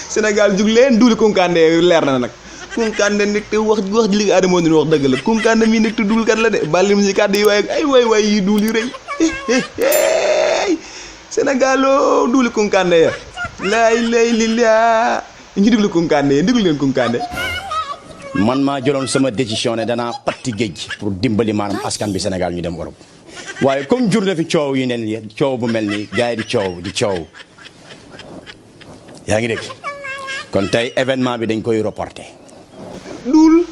Sénégal jug leen duuli Kounkandé leer na nag Kounkandé nekk te wax ji li Adama doon wax dëgg la Kounkandé mii nekk te duul kat la de bàlli mu si kàddu yi waaye ay waay yi duul yu rëy Sénégal duuli Kounkandé ya laay li laa ñu déglu Kounkandé ya déglu leen Kounkandé. man maa jëloon sama décision ne danaa patti géej pour dimbali maanaam askan bi Sénégal ñu dem Europe waaye comme jur na fi coow yi ne nii coow bu mel nii gars yi di coow yaa ngi dégg kon tey événement bi dañ koy reporté. duul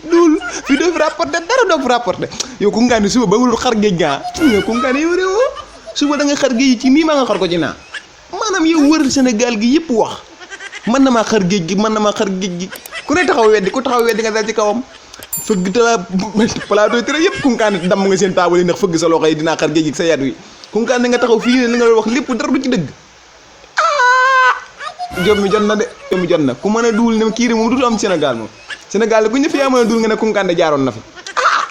fii doo fi rapporté dara doo fi rapporté yow Kounkandé suba ba wul xar géej gaa nga Kounkandé yow réewoo suba da nga xar géej ci nii maa nga xar ko ci naa maanaam yow wër Sénégal gi yëpp wax mën na maa xar géej gi mën na maa xar géej gi ku ne taxaw weddi nga dal ci kawam fëgg te la plateau tere yëpp Kounkandé damm nga seen taabal yi ndax fëgg sa loxo yi dinaa xar géej gi sa yat wi Kounkandé nga taxaw fii li nga wax lépp dara du ci dëgg jom mi jot na ku mën a duul ne kii de moom du am Sénégal moom Sénégal ku ñu fi yaa mën a duul nga ne Kounkandé jaaroon na fi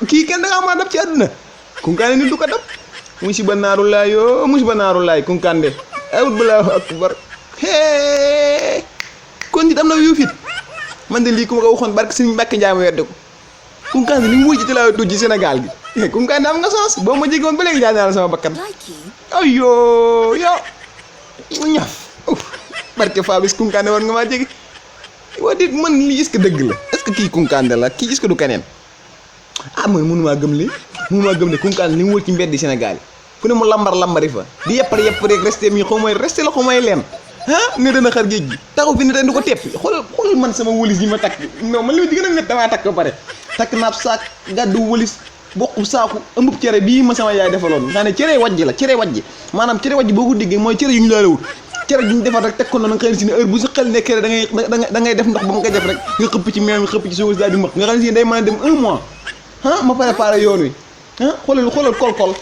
kii kenn da nga mën a dab ci àdduna Kounkandé nit du ko dab musiba naaru laay Kounkandé awut balaahu akbar kon nit am na yu fit man de lii ku ma ko waxoon barke Serigne Mbacke Ndiaye ma wedde ko Kounkandé li mu wuy ci tilaaw tuuti ci Sénégal gi Kounkandé am nga sens boo ma jege woon ba léegi jaay naa la sama bakkan ayoo yow ñaf barke Fabis Kounkandé war nga maa jege waa dit man lii est-ce que dëgg la est-ce que kii Kounkandé la kii est-ce que du keneen man mënumaa gëm ne Kounkandé li mu wër ci mbeddi Sénégal yi fu ne mu lambari fa di yepp rek resté mi xaw may resté la xaw may leen ne dana xar géej gi taxaw fi ne tey du ko tepp xoolal man sama wëlis yi ma takk non man li ma di gën a métti damaa takk ba pare takk naab saak gàddu wëlis bokku saaku ëmbub cere bii ma sama yaay defaloon nga ne cere wajji maanaam cere wajji boo ko déggee mooy cere yu ñu laalawut cere ju ñu defar rek teg ko noonu nga xam ne si ne heure bu sa xel nekkee da ngay def ndox ba mu koy def rek nga xëpp ci meew mi xëpp ci suuf daal di mëq nga xam ne si day mën a dem 1 mois ma préparé yoon wi xoolal kolkol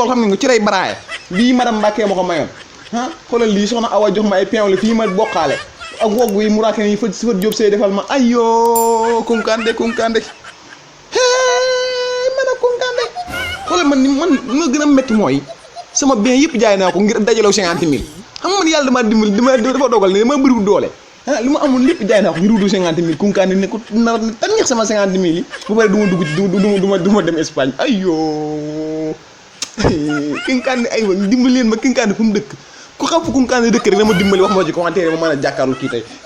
xam nga cerey baraaye bii madame Mbacke ma ko mayoon xoolal lii soxna Awa jox ma ay pain la fii ma bokkaale ak wogg yi mu raake yi fa jóob see defal ma ayoo Kounkandé man a Kounkandé xoolal man ma gën a métti mooy sama bien yëpp jaay naa ko ngir dajalew 50 000 xam nga man yàlla damaa dimbali dafa dogal ne dama bëriwul doole li ma amoon lépp jaay naa ko ngir wutu 50 000 Kounkandé ne ko nar ne tànneex sama 50 000 yi bu pare du ma dugg ci du ma dem Espagne ayoo Kounkandé aywa dimbali leen ma Kounkandé fu mu dëkk ku xam fu Kounkandé dëkk rek dama dimbali wax ma ci commentaire ma mën a jàkkaarlu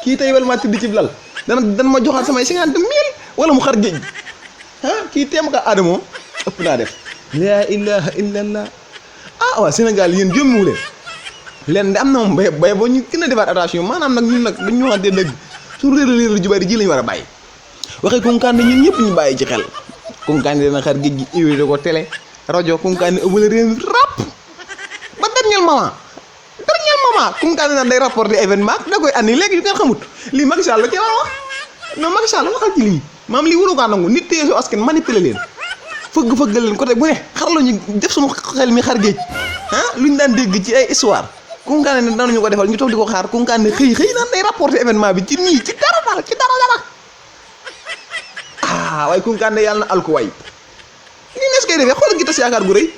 kii tey wala maa tëdd ci lal dana ma joxaat samay 50 000 wala mu xar géej kii teem ka Adamo ëpp naa def laa ilaha illallah waaw Sénégal yéen jommiwu leen de am na moom bay boo ñu gën a defaat attention maanaam nag ñun nag dañu waxante dëgg su réer ju bari ji lañu war a bàyyi waxee Kounkandé ñun ñëpp ñu bàyyi ci xel Kounkandé dana xar géej gi iwé ko télé rajo Kounkandé ëbbala réew mi rap ba dernier moment Kounkandé nag day rapporter événement da koy andi léegi yu ngeen xamut lii Macky Sall la ci war a wax non Macky Sall waxal ci lii maam lii waru kaa nangu nit téye soo askan manipuler leen fëgg leen côté bu ne xar la ñu def suñu xel mi xar géej luñ daan dégg ci ay histoire Kounkandé ne danañu ko defal ñu toog di ko xaar Kounkandé xëy naan day rapporter événement bi ci nii ci dara waaye Kounkandé yàlla na alku way lii nees koy defee xoolal gi tas yaakaar gu rëy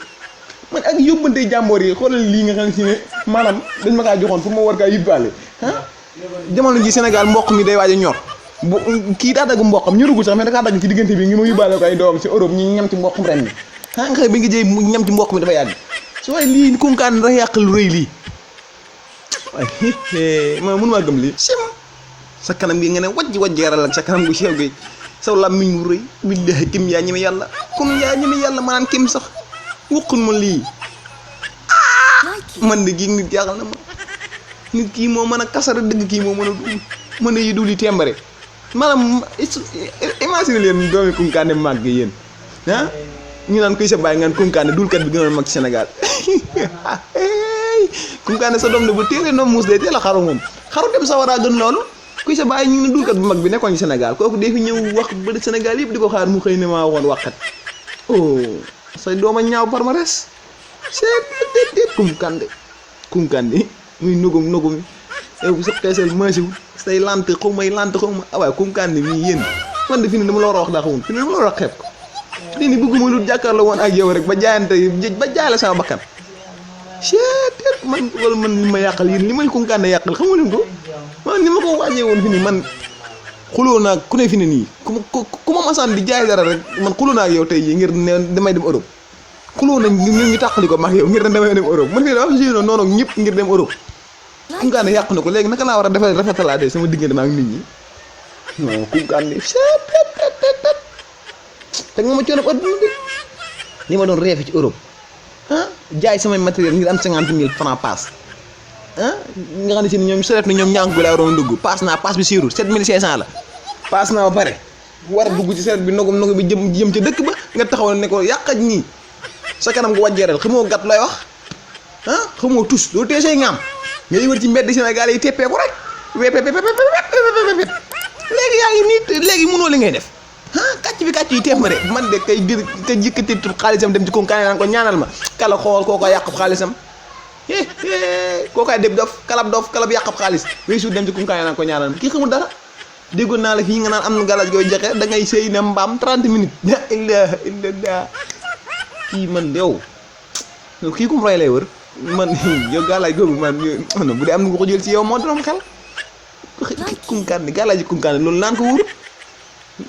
man ak yóbbante jàmboor yi xoolal lii nga xam si ne maanaam dañ ma kaa joxoon pour ma war kaa yóbbaale jamono ji Sénégal mboq mi day waaj a ñor bu kii daa dagg mboqam ñorugul sax mais da kaa dagg ci diggante bi ngi ma yóbbaale ko ay doom si Europe ñi ñam ci mboqam ren mi nga xam bi nga jëy ñam ci mboq mi dafa yàgg su waaye lii Kounkandé dafa yàq lu rëy lii waaye man mënu maa gëm lii sim sa kanam gi nga ne wajji yaral ak sa kanam gu sew gi saw làmmiñ wu rëy billahi kim yaa ñeme yàlla maanaam kim sax wuqul ma lii man de gii nit jaaxal na ma nit kii moo mën a kasara dëgg kii moo mën a yi dul yi tembare maanaam imagine leen doomi Kounkandé mag gi yéen ñu naan kuy sa bàyyi ngaan Kounkandé dulkat bi gënoon mag ci Sénégal Kounkandé sa doom ne bu téeree noom muus day teel a xaru moom xaru dem sa war a gën loolu kuy sa bàyyi ñu ne dulkat bu mag bi nekkoon ci Sénégal kooku dee fi ñëw wax ba Sénégal yëpp di ko xaar mu xëy ne maa waxoon waxat say dooma ñaaw palmarès c'est Kounkandé muy nugum yow sa xeesal maasiwul say lant xaw ma waaye Kounkandé mii yéen man de fi ne dama la war a wax daa xamul fi ne dama la war a xeeb ko fi ne bëgguma lu jàkkaarloo woon ak yow rek ba jaayante ba jaay la sama bakkan man wala man li ma yàqal yéen li may Kounkandé yàqal xamu leen ko man ni ma ko wàññee woon fi nii man xuloo naa ku ne fi ne nii ku ma masaan di jaay dara rek man xuloo naa ak yow tey jii ngir ne damay dem Europe xuloo nañ ñu tàqali ko mag yow ngir ne damay dem Europe man fii dafa génn noonu ak ñëpp ngir dem Europe Kounkandé yàq na ko léegi naka laa war a defal rafetalaatee sama diggante ma ak nit ñi non Kounkandé te nga ma coono adduna bi li ma doon reefe ci Europe jaay samay matériel ngir am 50 000 francs paas nga xam ne si ñoom seet na ñoom ñànk bi laa waroon dugg paas naa paas bi siiru 7500 la paas naa ba pare war a dugg ci seet bi nogum bi jëm ca dëkk ba nga taxaw ne ko yàqaj ñii sa kanam nga wàjjeeral xamoo gàtt lay wax xamoo tus doo tee say ngaam ngay wër ci mbedd Sénégal yi teppee ko rek léegi yaa ngi nii léegi mënoo li ngay def kàcc yi teef ma de man de kay dir ka jëkkati xaalisam dem ci Kounkandé naan ko ñaanal ma kala xool koo ko yàqab xaalisam koo koy def dof kalab yàqab xaalis way suut dem ci Kounkandé naan ko ñaanal ma kii xamul dara déggoon naa la fii nga naan am na galaj gooy joxe da ngay sëy ne mbaam 30 minutes la ilaha illallah kii man yow kii kum roy lay wër man yow galaj googu man bu dee am na nga ko jël ci yow moo doon xel Kounkandé galaj Kounkandé loolu naan ko wóorut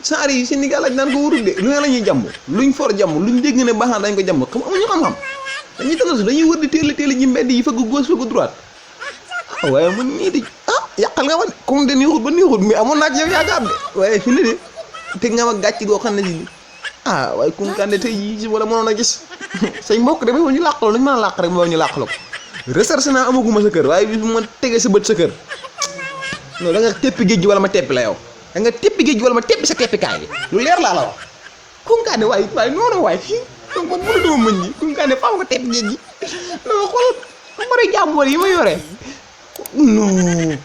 saar yi seen i gàllaaj naan ko wóorut de lu ne la ñuy jàmm luñ for jàmm luñ dégg ne baax na dañ ko jàmm xam amuñu xam-xam dañuy tënk dañuy wër di teel ji mbedd yi fëgg gauche fëgg droite waaye man ñii di yàqal nga ma de comme de neexut ba neexut mais amoon naa ci yow yaakaar de waaye fi ne de teg nga ma gàcc goo xam ne si waaye Kounkandé tey jii wala mënoon a gis say mbokk de ba ñu làqaloo nañ mën a làq rek ba ñu làqaloo ko recherche naa amaguma sa kër waaye bi ma tegee sa bët sa kër non da nga teppi géej gi wala ma teppi la yow da nga teppi géej gi wala ma teppi sa teppikaay bi lu leer laa la wax Kounkandé waaye noonu waaye fii donc man mënatuma mën ñi Kounkandé faaw nga teppi géej gi non xool bari jàmboor yi ma yore non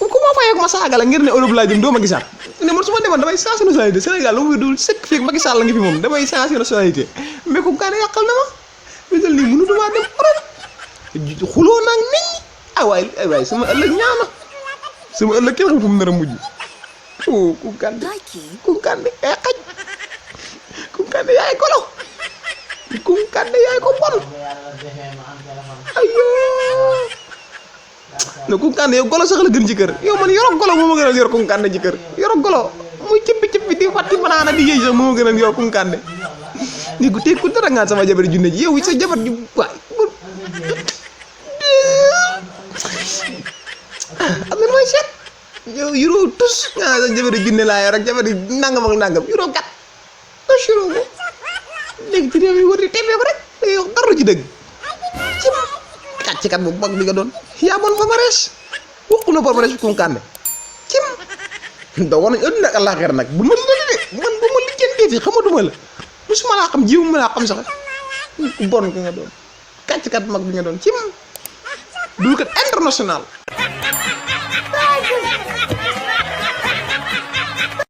ku ma fayee ma saaga la ngir ne Europe laa jëm doo ma gisaat ne man su ma demoon damay changer nationalité Sénégal lu muy dul sëkk fii Macky Sall la ngi fi moom damay changer nationalité mais Kounkandé yàqal na ma fi dal nii mënatuma dem Europe xuloo nag nit ñi waaye sama ëllëg ñaama sama ëllëg kenn xam fu mu nar a mujj Kounkandé yaay xaj Kounkandé yaay golo Kounkandé yaay ko bon ayoo no Kounkandé yow golo sax la gën ci kër yow man yoroo golo moo ma gënal yor Kounkandé ci kër yoroo golo muy cëppi di fàtti banaana di yéey sax moo ma gënal yor Kounkandé ni ku teg ku dara ngaan sama jabar junne ji yow sa jabar ju waay am na mooy seet yow yuroo tus nga sa jabar junne laa yor ak jabar nangam ak nangam yuroo gat yuroo ko léegi ci réew yi wër di teppee ko rek dangay wax dara ci dëgg ci kàccikat bu mag bi nga doon yaa bon palmarès waxu na palmarès Kounkandé cim da war nañ ëdduna ak àllaaxira nag bu ma lijjanti de man bu ma lijjantee fi xamatuma la musuma laa xam jiwu ma laa xam sax ku bon ki nga doon kàccikat bu mag bi nga doon cim dul kat international